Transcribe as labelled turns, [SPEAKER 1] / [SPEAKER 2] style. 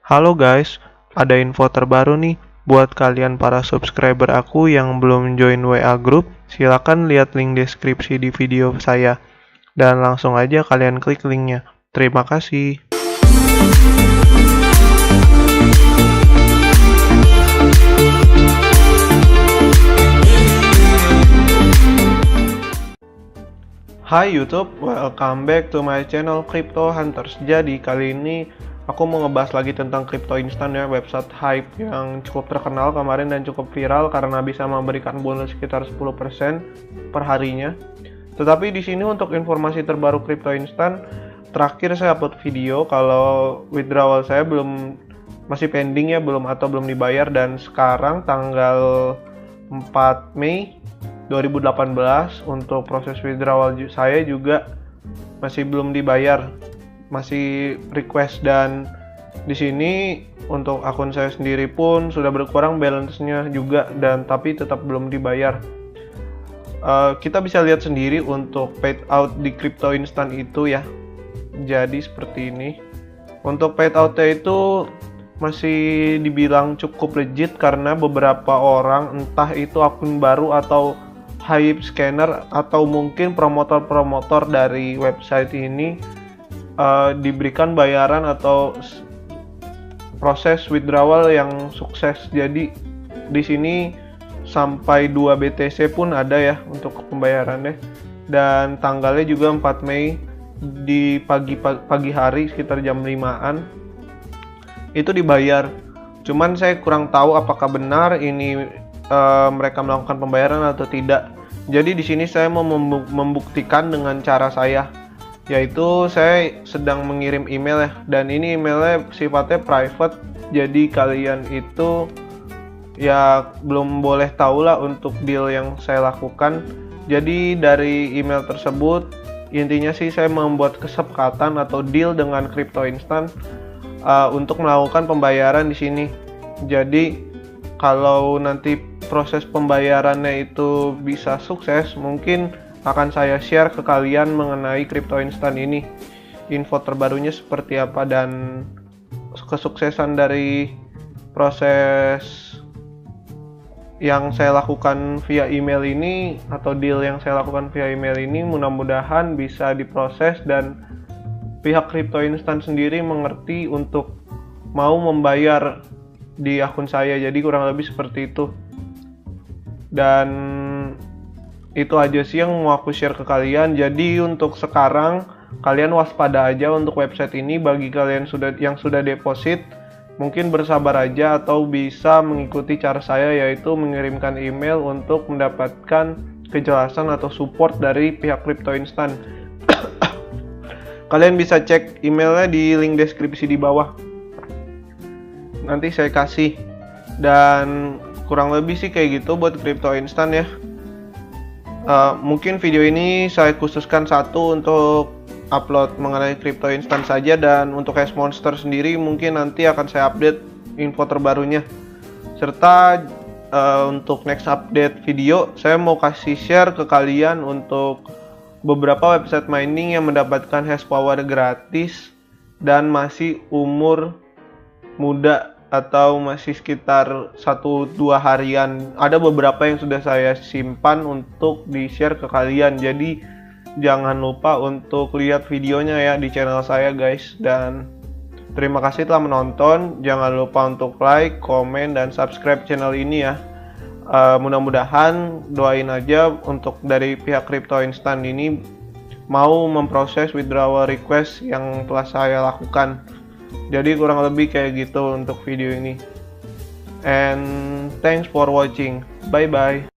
[SPEAKER 1] Halo guys, ada info terbaru nih buat kalian para subscriber aku yang belum join WA group. Silakan lihat link deskripsi di video saya dan langsung aja kalian klik linknya. Terima kasih. Hai YouTube, welcome back to my channel Crypto Hunters. Jadi kali ini aku mau ngebahas lagi tentang Cryptoinstant ya, website hype yang cukup terkenal kemarin dan cukup viral karena bisa memberikan bonus sekitar 10% per harinya. Tetapi di sini untuk informasi terbaru Cryptoinstant, terakhir saya upload video kalau withdrawal saya masih pending ya, belum dibayar, dan sekarang tanggal 4 Mei 2018 untuk proses withdrawal saya juga masih belum dibayar, masih request, dan di sini untuk akun saya sendiri pun sudah berkurang balance-nya juga, dan tapi tetap belum dibayar. Kita bisa lihat sendiri untuk paid out di Cryptoinstant itu ya. Jadi seperti ini. Untuk paid out-nya itu masih dibilang cukup legit karena beberapa orang, entah itu akun baru atau hype scanner atau mungkin promotor-promotor dari website ini diberikan bayaran atau proses withdrawal yang sukses. Jadi di sini sampai 2 BTC pun ada ya untuk pembayarannya, dan tanggalnya juga 4 Mei di pagi hari sekitar jam 5-an itu dibayar. Cuman saya kurang tahu apakah benar ini mereka melakukan pembayaran atau tidak. Jadi di sini saya mau membuktikan dengan cara saya, yaitu saya sedang mengirim email ya, dan ini emailnya sifatnya private. Jadi kalian itu ya belum boleh tahu lah untuk deal yang saya lakukan. Jadi dari email tersebut intinya sih saya membuat kesepakatan atau deal dengan Cryptoinstant untuk melakukan pembayaran di sini. Jadi kalau nanti proses pembayarannya itu bisa sukses, mungkin akan saya share ke kalian mengenai Cryptoinstant ini, info terbarunya seperti apa, dan kesuksesan dari proses yang saya lakukan via email ini atau deal yang saya lakukan via email ini mudah-mudahan bisa diproses dan pihak Cryptoinstant sendiri mengerti untuk mau membayar di akun saya. Jadi kurang lebih seperti itu. Dan itu aja sih yang mau aku share ke kalian. Jadi untuk sekarang kalian waspada aja untuk website ini. Bagi kalian yang sudah deposit, mungkin bersabar aja atau bisa mengikuti cara saya, yaitu mengirimkan email untuk mendapatkan kejelasan atau support dari pihak Cryptoinstant. Kalian bisa cek emailnya di link deskripsi di bawah, nanti saya kasih. Dan kurang lebih sih kayak gitu buat Cryptoinstant ya. Mungkin video ini saya khususkan satu untuk upload mengenai Cryptoinstant saja, dan untuk Hash Monster sendiri mungkin nanti akan saya update info terbarunya. Serta untuk next update video saya mau kasih share ke kalian untuk beberapa website mining yang mendapatkan hash power gratis dan masih umur muda atau masih sekitar 1-2 harian. Ada beberapa yang sudah saya simpan untuk di-share ke kalian. Jadi jangan lupa untuk lihat videonya ya di channel saya guys. Dan terima kasih telah menonton. Jangan lupa untuk like, komen, dan subscribe channel ini ya. Mudah-mudahan doain aja untuk dari pihak Cryptoinstant ini mau memproses withdrawal request yang telah saya lakukan. Jadi kurang lebih kayak gitu untuk video ini. And thanks for watching. Bye bye.